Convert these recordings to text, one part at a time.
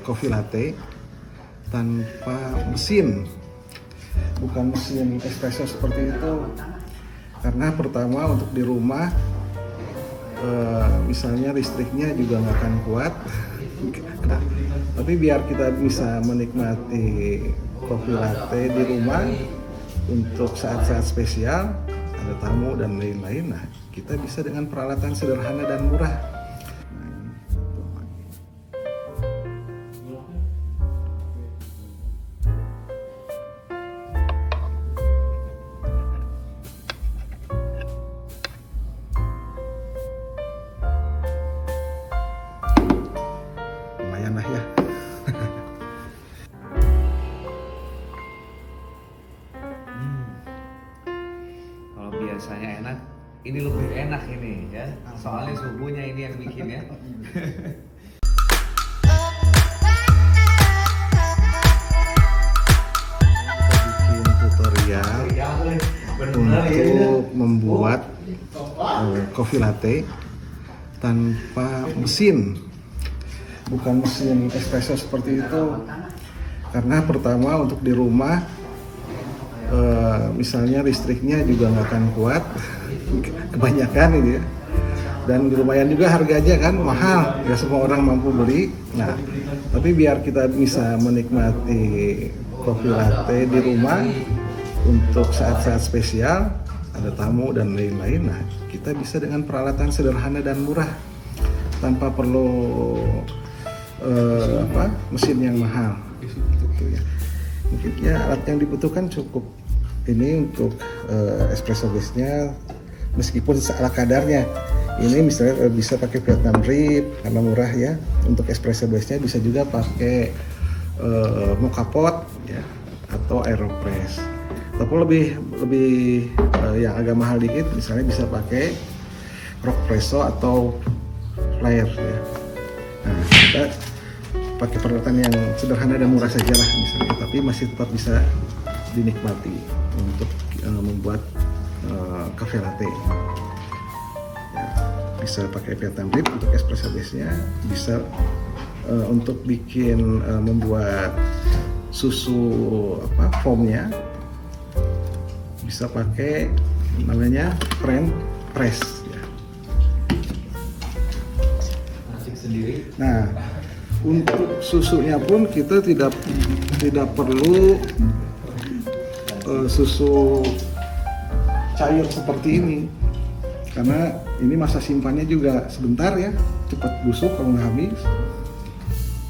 coffee latte tanpa mesin, bukan mesin espresso seperti itu. Karena pertama untuk di rumah misalnya listriknya juga nggak akan kuat. Nah, tapi biar kita bisa menikmati coffee latte di rumah untuk saat-saat spesial, ada tamu dan lain-lain, nah kita bisa dengan peralatan sederhana dan murah. Lumayan lah ya. Kalau biasanya enak, ini lebih enak ini ya. Soalnya suhunya ini yang bikin ya. Bikin tutorial untuk membuat coffee latte tanpa mesin, bukan mesin espresso seperti itu. Karena pertama untuk di rumah misalnya listriknya juga nggak akan kuat, kebanyakan ini ya, dan lumayan juga harganya kan mahal, nggak semua orang mampu beli. Nah, tapi biar kita bisa menikmati coffee latte di rumah untuk saat-saat spesial, ada tamu dan lain-lain, nah kita bisa dengan peralatan sederhana dan murah tanpa perlu mesin yang mahal gitu ya. Mungkin ya alat yang dibutuhkan cukup ini untuk espresso base-nya, meskipun ala kadarnya. Ini misalnya bisa pakai Vietnam drip karena murah ya. Untuk espresso base-nya bisa juga pakai mocha pot ya, atau aeropress. Ataupun lebih yang agak mahal dikit, misalnya bisa pakai rockpresso atau flare ya. Nah, kita pakai peralatan yang sederhana dan murah saja lah misalnya, tapi masih tetap bisa dinikmati untuk membuat cafe latte. Ya, bisa pakai Vietnam drip untuk espresso base-nya, bisa untuk bikin membuat susu foamnya, bisa pakai namanya French press ya. Nah, untuk susunya pun kita tidak perlu susu cair seperti ini, karena ini masa simpannya juga sebentar ya, cepat busuk kalau nggak habis.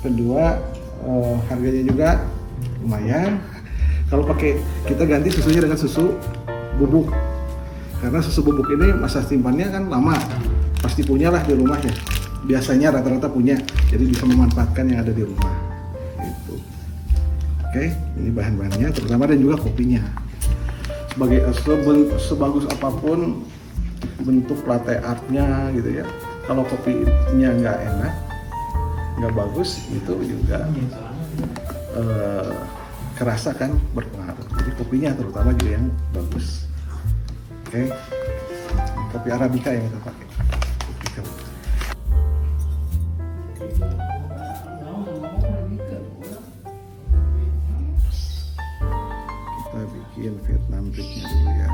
Kedua, harganya juga lumayan. Kalau pakai, kita ganti susunya dengan susu bubuk, karena susu bubuk ini masa simpannya kan lama, pasti punya lah di rumah ya. Biasanya rata-rata punya, jadi bisa memanfaatkan yang ada di rumah. Gitu. Oke, ini bahan-bahannya, terutama dan juga kopinya. Sebagus apapun bentuk latte artnya gitu ya, kalau kopinya nggak enak, nggak bagus, itu juga kerasa kan berpengaruh. Jadi kopinya terutama juga yang bagus. Oke, kopi Arabica yang kita pakai. Kita bikin Vietnam dripnya dulu ya.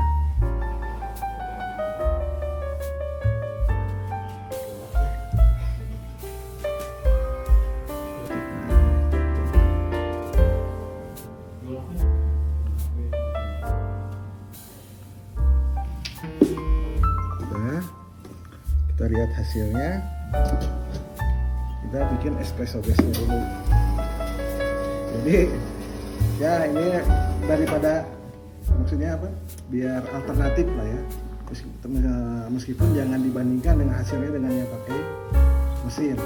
Kita lihat hasilnya. Kita bikin espresso base-nya dulu. Jadi ya ini daripada, maksudnya apa? Biar alternatif lah ya. Meskipun jangan dibandingkan dengan hasilnya dengan yang pakai mesin.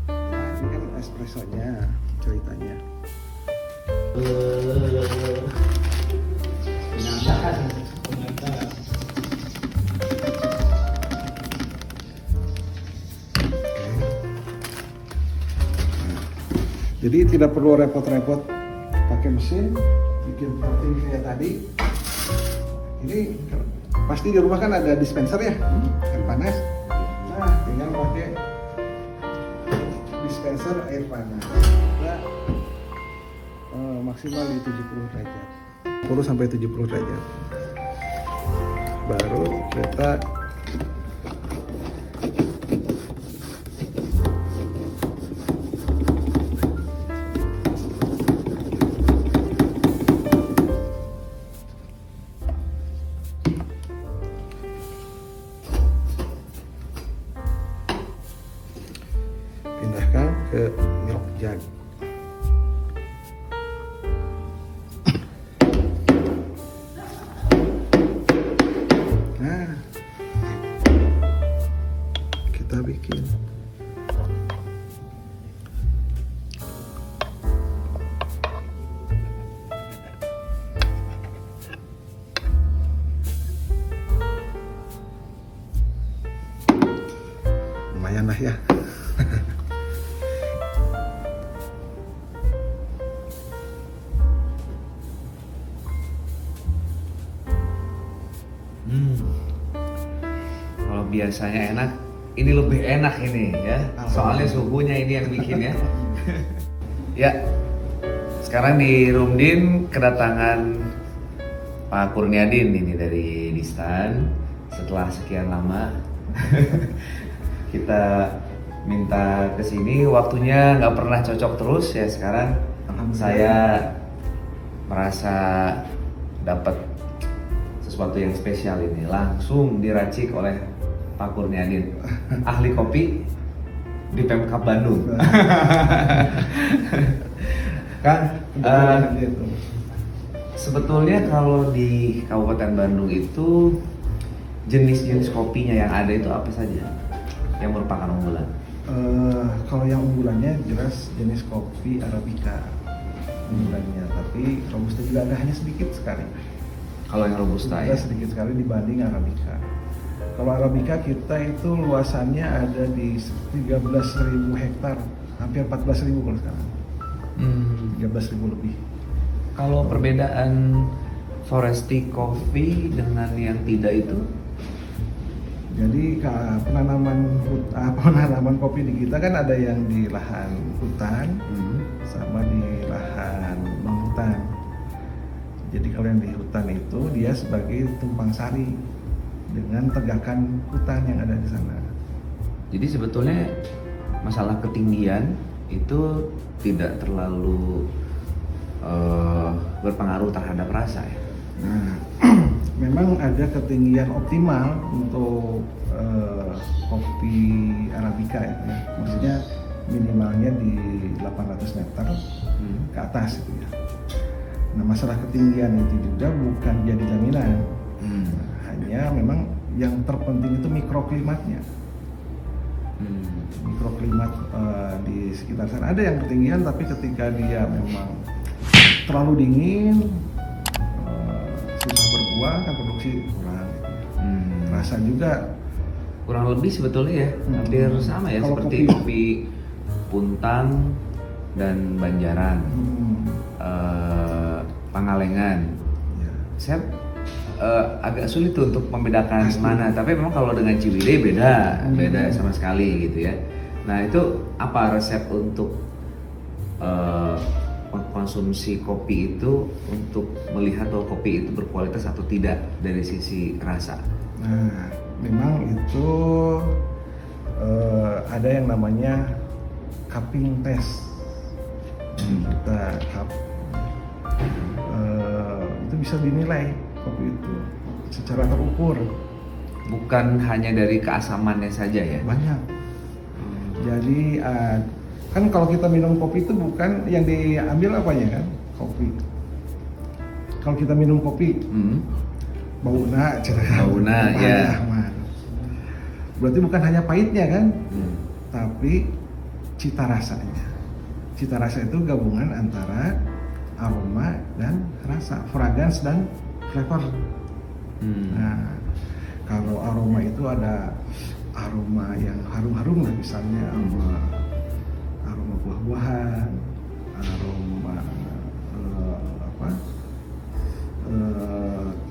Nah, ini kan espressonya ceritanya. Jadi tidak perlu repot-repot pakai mesin, bikin protein kayak tadi. Ini pasti di rumah kan ada dispenser ya, air panas. Nah, tinggal pakai dispenser air panas. Kita maksimal di 70 derajat. 10 sampai 70 derajat. Baru kita pindahkan ke milk jug. Nah, kita bikin lumayan lah ya. Kalau biasanya enak, ini lebih enak ini ya. Soalnya suhunya ini yang bikin ya. Ya, sekarang di Rumdin kedatangan Pak Kurniadin ini dari Distan. Setelah sekian lama kita minta ke sini, waktunya nggak pernah cocok terus ya. Sekarang saya merasa dapat sesuatu yang spesial ini, langsung diracik oleh Pak Kurniadin, ahli kopi di Pemkab Bandung. Kan sebetulnya kalau di Kabupaten Bandung itu jenis-jenis kopinya yang ada itu apa saja yang merupakan unggulan? Kalau yang unggulannya jelas jenis kopi Arabica unggulannya, tapi Robusta juga ada, hanya sedikit sekali. Kalau yang Robusta ya? Sedikit sekali dibanding Arabica. Kalau Arabica kita itu luasannya ada di 13.000 hektar, hampir 14.000 kalau sekarang. 13.000 lebih. Kalau perbedaan Foresti Coffee dengan yang tidak itu? Jadi penanaman kopi di kita kan ada yang di lahan hutan sama di lahan non hutan. Jadi kalau yang di hutan itu dia sebagai tumpang sari dengan tegakan hutan yang ada di sana. Jadi sebetulnya masalah ketinggian itu tidak terlalu berpengaruh terhadap rasa ya? Nah, memang ada ketinggian optimal untuk kopi Arabica ya. Maksudnya minimalnya di 800 meter ke atas itu ya. Nah, masalah ketinggian itu juga bukan jadi jaminan. Hanya memang yang terpenting itu mikroklimatnya. Mikroklimat di sekitar sana ada yang ketinggian, tapi ketika dia memang terlalu dingin, susah berbuah, kan produksi kurang gitu ya. Rasa juga kurang lebih sebetulnya ya, hampir sama ya. Kalau seperti kopi Puntang dan Banjaran, Pangalengan ya. Saya agak sulit tuh untuk membedakan mana, tapi memang kalau dengan Ciwidey beda sama sekali gitu ya. Nah, itu apa resep untuk mengkonsumsi kopi itu untuk melihat bahwa kopi itu berkualitas atau tidak dari sisi rasa? Nah, memang itu ada yang namanya cupping test. Kita cup, itu bisa dinilai kopi itu secara terukur. Bukan hanya dari keasamannya saja ya? Banyak. Jadi kan kalau kita minum kopi itu bukan yang diambil apanya kan, kopi. Kalau kita minum kopi, bauna, ya. Berarti bukan hanya pahitnya kan, tapi cita rasanya. Cita rasa itu gabungan antara aroma dan rasa, fragrance dan flavor. Nah, kalau aroma itu ada aroma yang harum-harum lah, misalnya aroma buah-buahan, aroma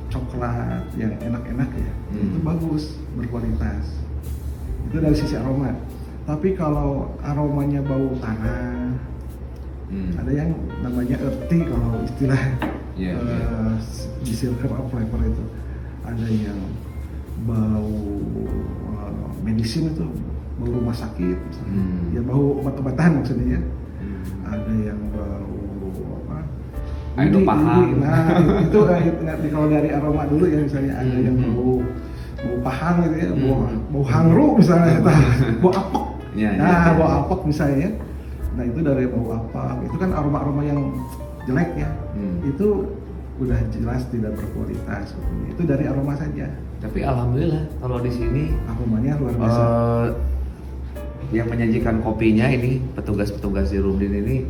coklat yang enak-enak ya, itu bagus, berkualitas. Itu dari sisi aroma. Tapi kalau aromanya bau tanah, ada yang namanya earthy kalau istilah di circle of flavor itu. Ada yang bau medicine itu, bau rumah sakit, ya bau obat-obatan maksudnya ya. Ada yang bau apa? Itu paham. Nah itu kalau dari aroma dulu ya, misalnya ada yang bau pahang gitu ya, bau hangru misalnya, bau apek. Bau apek misalnya. Nah itu dari bau apek. Itu kan aroma-aroma yang jelek ya. Itu udah jelas tidak berkualitas. Itu dari aroma saja. Tapi alhamdulillah kalau di sini aromanya luar biasa. Yang menyajikan kopinya ini petugas-petugas di Rumdin ini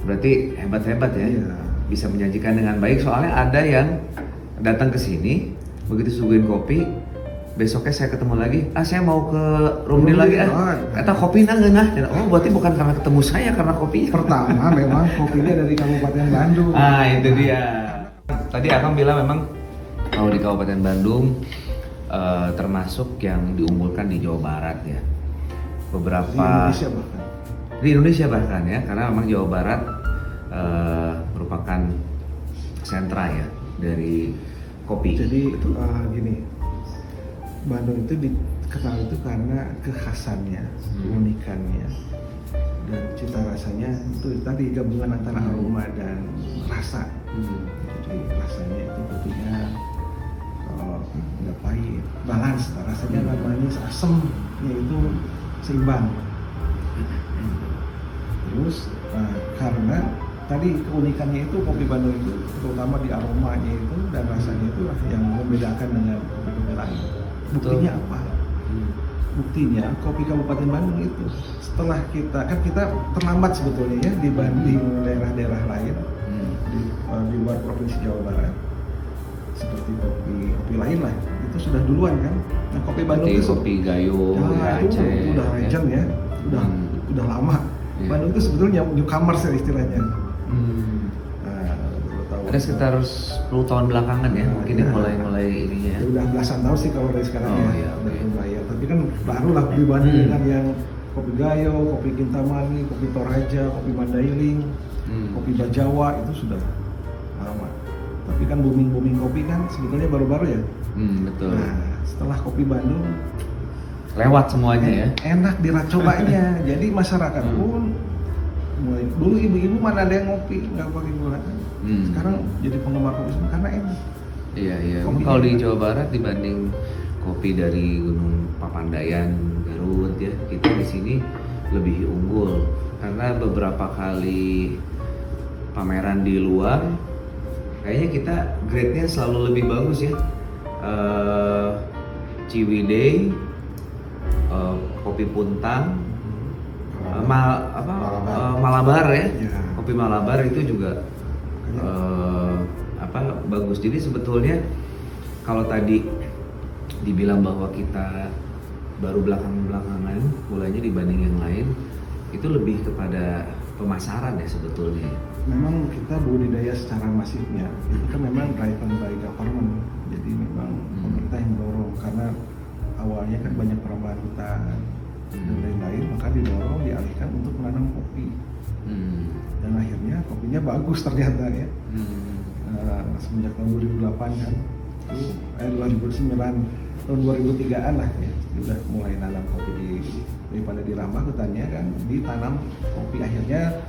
berarti hebat-hebat ya. Iya. Bisa menyajikan dengan baik. Soalnya ada yang datang ke sini begitu suguhin kopi, besoknya saya ketemu lagi, saya mau ke Rumdin lagi kata kopi nah. Oh berarti bukan karena ketemu saya, karena kopinya. Pertama memang kopinya dari Kabupaten Bandung. Itu dia. Tadi Akang bilang memang kalau di Kabupaten Bandung termasuk yang diunggulkan di Jawa Barat ya. Beberapa di Indonesia bahkan ya, karena memang Jawa Barat merupakan sentra ya dari kopi. Jadi itu gini, Bandung itu dikenal itu karena kekhasannya, keunikannya, dan cita rasanya itu tadi gabungan antara aroma dan rasa. Jadi rasanya itu kopinya nggak pahit, balance, rasanya nggak manis, asam, yaitu seimbang. Terus karena tadi keunikannya itu kopi Bandung itu terutama di aromanya itu dan rasanya itu yang membedakan dengan kopi-kopi lain. Buktinya apa? Buktinya kopi Kabupaten Bandung itu setelah kita terlambat sebetulnya ya dibanding daerah-daerah lain di luar provinsi Jawa Barat, seperti kopi lain lah itu sudah duluan kan. Nah kopi Bandung itu kopi Gayo, itu udah legend ya, udah lama. Bandung itu sebetulnya newcomers ya istilahnya. Ada sekitar 10 tahun belakangan ya, mungkin mulai ininya ya. Udah belasan tahun sih kalau dari sekarang ya. Tapi kan baru lah dibanding dengan yang kopi Gayo, kopi Kintamani, kopi Toraja, kopi Mandailing, kopi Bajawa itu sudah lama. Tapi kan booming kopi kan sebetulnya baru-baru ya. Betul. Nah setelah kopi Bandung lewat semuanya ya. Enak diracobanya. Jadi masyarakat pun mulai dulu ibu-ibu mana ada yang ngopi nggak pakai gula. Sekarang jadi penggemar kopi semua karena enak. Iya. Kalau di Jawa Barat dibanding kopi dari Gunung Papandayan, Garut ya, kita di sini lebih unggul karena beberapa kali pameran di luar, kayaknya kita grade-nya selalu lebih bagus ya. Ciwidey, kopi Puntang, Malabar ya. Kopi Malabar itu juga bagus. Jadi sebetulnya kalau tadi dibilang bahwa kita baru belakangan mulainya dibanding yang lain, itu lebih kepada pemasaran ya sebetulnya. Memang kita budidaya secara masifnya itu kan memang driven by government. Jadi memang pemerintah yang mendorong karena awalnya kan banyak perubahan hutan dan lain-lain, maka didorong dialihkan untuk menanam kopi. Dan akhirnya kopinya bagus ternyata ya. Semenjak tahun 2008 kan, itu 2009 tahun 2003-an lah ya, udah mulai nanam kopi daripada dirambah hutannya kan, ditanam kopi. Akhirnya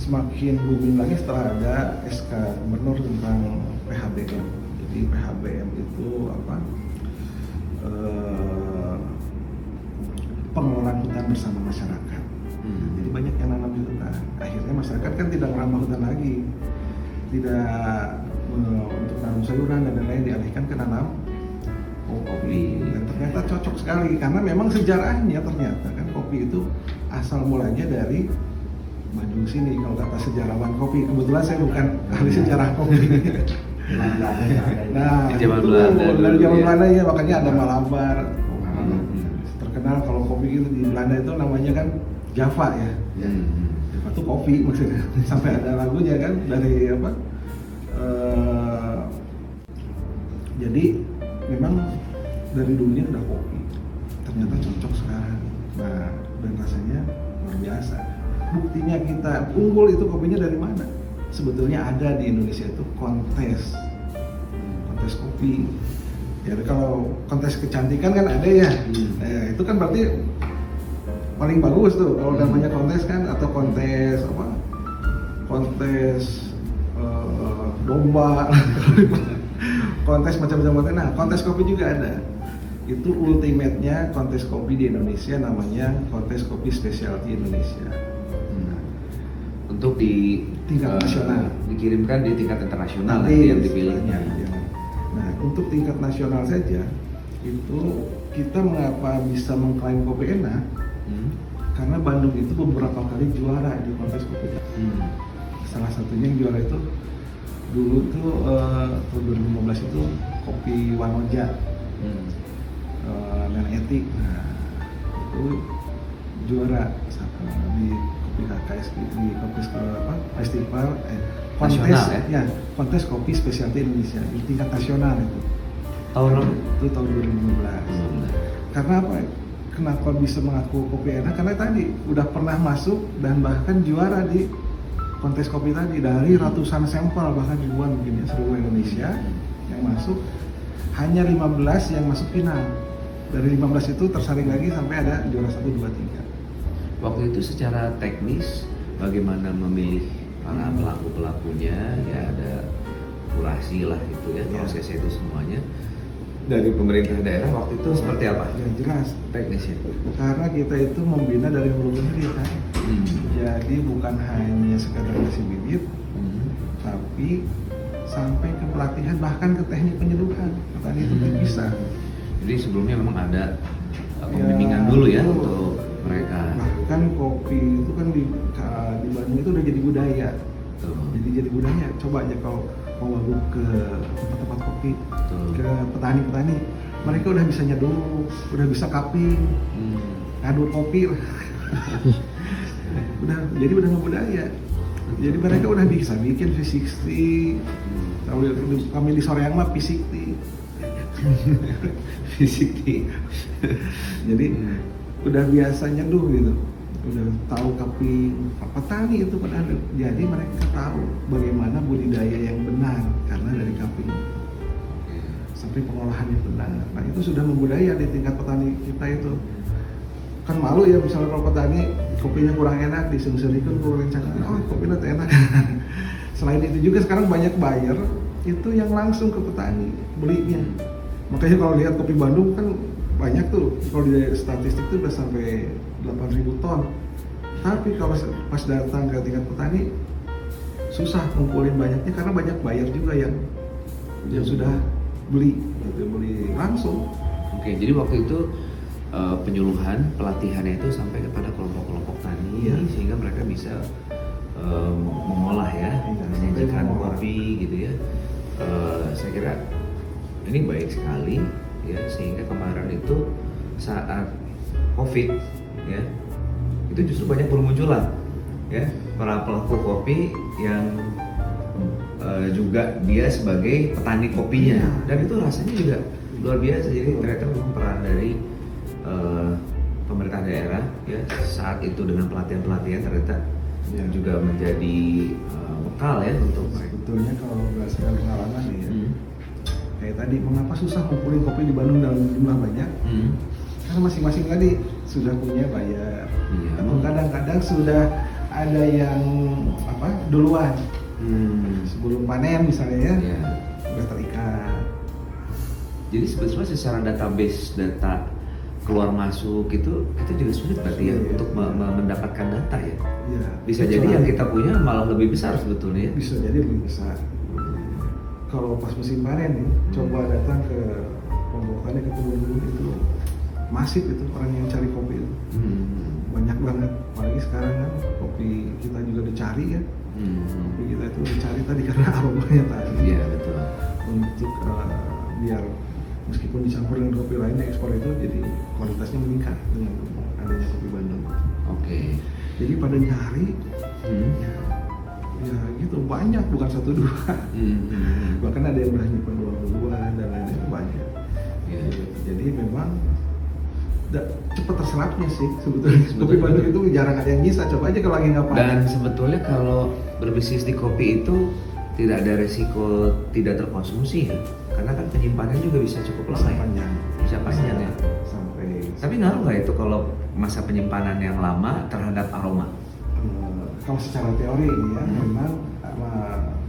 semakin booming lagi setelah ada SK Gubernur tentang PHBM. Jadi PHBM itu pengelolaan hutan bersama masyarakat. Jadi banyak yang nanam di hutan. Akhirnya masyarakat kan tidak merambah hutan lagi, tidak untuk nanam sayuran dan lain-lain, dialihkan ke nanam kopi. Dan ternyata cocok sekali karena memang sejarahnya ternyata kan kopi itu asal mulanya dari Bandung sini. Kalau kata sejarawan kopi, kebetulan saya bukan ahli sejarah kopi. Nah, di zaman Belanda dari zaman Belanda ya, makanya ada Malabar. Terkenal kalau kopi itu di Belanda itu namanya kan Java ya. Java itu kopi maksudnya. Sampai ada lagunya kan dari jadi memang dari dulunya udah kopi. Ternyata cocok sekarang. Nah, dan rasanya luar biasa. Buktinya kita unggul itu kopinya dari mana? Sebetulnya ada di Indonesia itu kontes kopi. Ya kalau kontes kecantikan kan ada ya. Itu kan berarti paling bagus tuh kalau namanya kontes kan, atau kontes apa? Kontes domba, kontes macam-macam kontes. Nah, kontes kopi juga ada. Itu ultimate-nya kontes kopi di Indonesia, namanya Kontes Kopi Specialty Indonesia. Untuk di tingkat nasional, dikirimkan di tingkat internasional nanti yang dipilihnya. Nah, untuk tingkat nasional saja itu kita mengapa bisa mengklaim kopi enak? Karena Bandung itu beberapa kali juara di kontes kopi. Salah satunya yang juara itu dulu tuh tahun 2015 itu kopi Wanoja, Nenek Eti. Nah, itu juara di kopi KKS, di kontes festival kontes nasional, ya, kontes kopi spesialty Indonesia di tingkat nasional itu. Itu tahun 2015. Karena apa? Kenapa bisa mengaku kopi enak? Karena tadi udah pernah masuk dan bahkan juara di kontes kopi tadi dari ratusan sampel, bahkan ribuan mungkin ya, seluruh Indonesia yang masuk, hanya 15 yang masuk final. Dari 15 itu tersaring lagi sampai ada juara 1, 2, 3. Waktu itu secara teknis bagaimana memilih para pelaku-pelakunya, ya ada kurasi lah gitu ya, prosesnya itu semuanya dari pemerintah daerah waktu itu seperti apa? Ya jelas teknisnya. Karena kita itu membina dari hulu ke hilir kan. Jadi bukan hanya sekadar ngasih bibit, tapi sampai ke pelatihan, bahkan ke teknik penyeduhan. Petani itu bisa. Jadi sebelumnya memang ada pembimbingan dulu ya untuk mereka. Bahkan kopi itu kan di Bandung itu udah jadi budaya. Jadi budaya. Coba aja kalau mau bawa ke tempat-tempat kopi, ke petani-petani, mereka udah bisa nyeduh, udah bisa cupping, ngaduk kopi. Jadi udah ngebudaya. Jadi mereka udah bisa bikin V60. Kami di Soreang mah P60. Jadi udah biasa nyeduh gitu, udah tahu cupping. Petani itu padahal, jadi mereka tahu bagaimana budidaya yang benar karena dari cupping sampai pengolahannya benar. Nah itu sudah membudaya di tingkat petani kita itu. Kan malu ya misalnya kalau petani kopinya kurang enak, disungsurikan kurang enak, oh kopinya tuh enak. Selain itu juga sekarang banyak buyer itu yang langsung ke petani belinya. Makanya kalau lihat kopi Bandung kan banyak tuh, kalau di statistik tuh udah sampai 8.000 ton. Tapi kalau pas datang ke tingkat petani susah ngumpulin banyaknya karena banyak buyer juga yang sudah beli langsung. Oke, jadi waktu itu penyuluhan pelatihannya itu sampai kepada kelompok-kelompok tani sehingga mereka bisa mengolah ya, menyajikan kopi gitu ya. Saya kira ini baik sekali ya, sehingga kemarin itu saat COVID ya, itu justru banyak bermunculan ya para pelaku kopi yang juga dia sebagai petani kopinya, dan itu rasanya juga luar biasa. Jadi ternyata memang peran dari pemerintah daerah ya saat itu dengan pelatihan ternyata juga menjadi bekal ya untuk mereka. Sebetulnya kalau berdasarkan pengalaman nih ya, kayak tadi mengapa susah ngumpulin kopi di Bandung dalam jumlah banyak? Karena masing-masing tadi sudah punya bayar, atau kadang-kadang sudah ada yang duluan sebelum panen misalnya ya, udah terikat. Jadi sebetulnya secara database data keluar masuk itu juga sulit berarti ya untuk mendapatkan data ya. Bisa jadi yang kita punya malah lebih besar sebetulnya. Bisa jadi lebih besar. Kalau pas musim panen nih, coba datang ke pembuatannya ke kebun itu masif itu orang yang cari kopi itu. Banyak banget. Apalagi sekarang kan kopi kita juga dicari ya. Kopi kita itu dicari tadi karena aromanya tadi. Iya betul. Untuk biar meskipun dicampur dengan kopi lain ekspor itu jadi kualitasnya meningkat dengan adanya kopi Bandung. Oke. Jadi pada nyari ya gitu banyak, bukan 1-2. Bahkan ada yang udah nyimpen 20-an dan lain-lain, itu banyak. Jadi memang cepat terserapnya sih sebetulnya. Kopi Bandung itu jarang ada yang bisa. Coba aja kalau lagi ngapain. Dan sebetulnya kalau berbisnis di kopi itu tidak ada resiko tidak terkonsumsi ya, karena kan penyimpanan juga bisa cukup lama ya. Panjang. Bisa panjang ya. Sampai. Tapi ngaruh nggak itu kalau masa penyimpanan yang lama terhadap aroma? Kalau secara teori ini ya, memang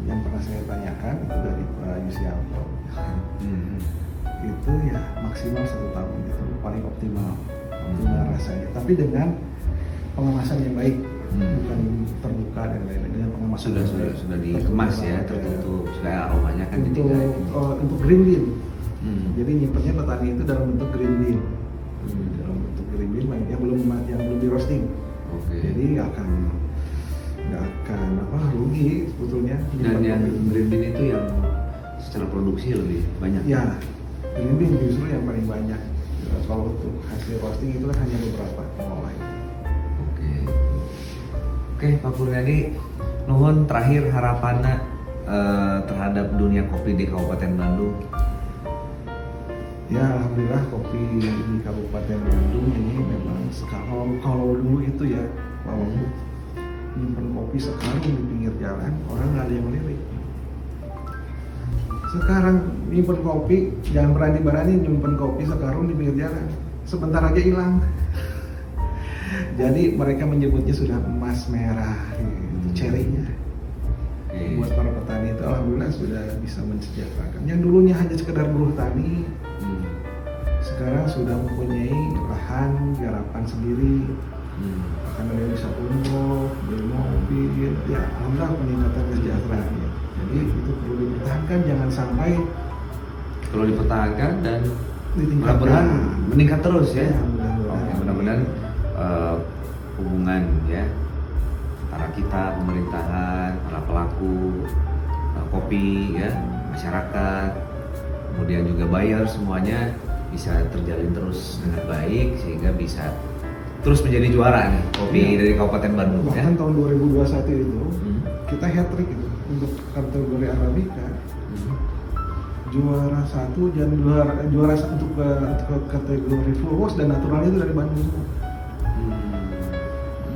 yang pernah saya tanyakan itu dari Pak Yusianto, itu ya maksimal 1 tahun itu paling optimal rasanya. Tapi dengan pengemasan yang baik, bukan terbuka dan lain-lain, dengan pengemasan Sudah dikemas ya, tertutup supaya aromanya kan untuk untuk green bean. Jadi nyimpennya petani itu dalam bentuk green bean, dalam bentuk green bean yang belum di roasting. Jadi nggak akan rugi sebetulnya. Dan yang green bean itu yang secara produksi lebih banyak. Ya, green bean justru yang paling banyak. Kalau untuk hasil roasting itu kan hanya beberapa pengolah. Oke, Pak Kurniadi, nuhun terakhir harapannya terhadap dunia kopi di Kabupaten Bandung. Ya, alhamdulillah kopi di Kabupaten Bandung ini memang kalau dulu itu ya, kalau nyimpen kopi sekarang di pinggir jalan, orang nggak ada yang melirik. Sekarang nyimpen kopi, jangan berani-berani nyimpen kopi sekarang di pinggir jalan, sebentar aja hilang. Jadi mereka menyebutnya sudah emas merah, gitu, cherry-nya. Buat para petani itu alhamdulillah sudah bisa mensejahterakan. Yang dulunya hanya sekedar buruh tani, sekarang sudah mempunyai lahan garapan sendiri. Bahkan ada yang bisa umroh, beli mobil, ya alhamdulillah peningkatan kesejahteraan. Ya. Jadi itu perlu dipertahankan, jangan sampai perlu dipertahankan dan ditingkatkan. mudah-mudahan meningkat terus ya. Mudah-mudahan. Hubungan ya antara kita, pemerintahan, para pelaku kopi ya, masyarakat, kemudian juga buyer, semuanya bisa terjalin terus dengan baik sehingga bisa terus menjadi juara nih kopi dari Kabupaten Bandung. Bahkan ya. tahun 2021 itu kita hat-trick itu untuk kategori Arabica. Juara 1 dan juara untuk kategori full wash dan naturalnya itu dari Bandung semua.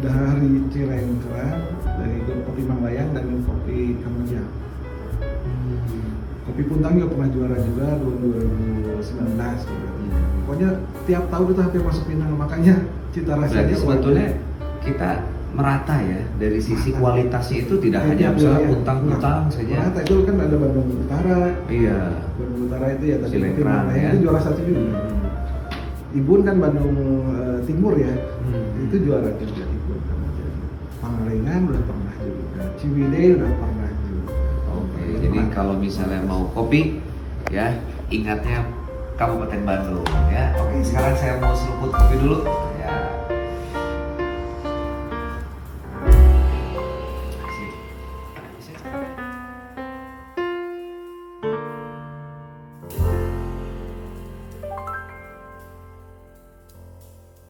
Dari Cilengkra, dari kopi Manglayang dan kopi Kamajang. Kopi Puntang juga pernah juara juga tahun 2019. Pokoknya tiap tahun itu hampir masuk final, makanya cita rasanya. Berarti sebetulnya kita merata ya dari sisi kualitasnya itu tidak hanya misalnya puntang-puntang saja. Merata itu kan ada Bandung Utara. Iya. Bandung Utara itu ya tadi kopi Cilengkra Manglayang ya. itu juara 1 juga. Ibun kan Bandung Timur ya, itu juara juga Ibun. Pangalengan udah pernah juga, Ciwidey udah pernah juga. Oke, jadi kalau misalnya mau kopi ya ingatnya Kabupaten Bandung ya. Oke, sekarang saya mau seruput kopi dulu.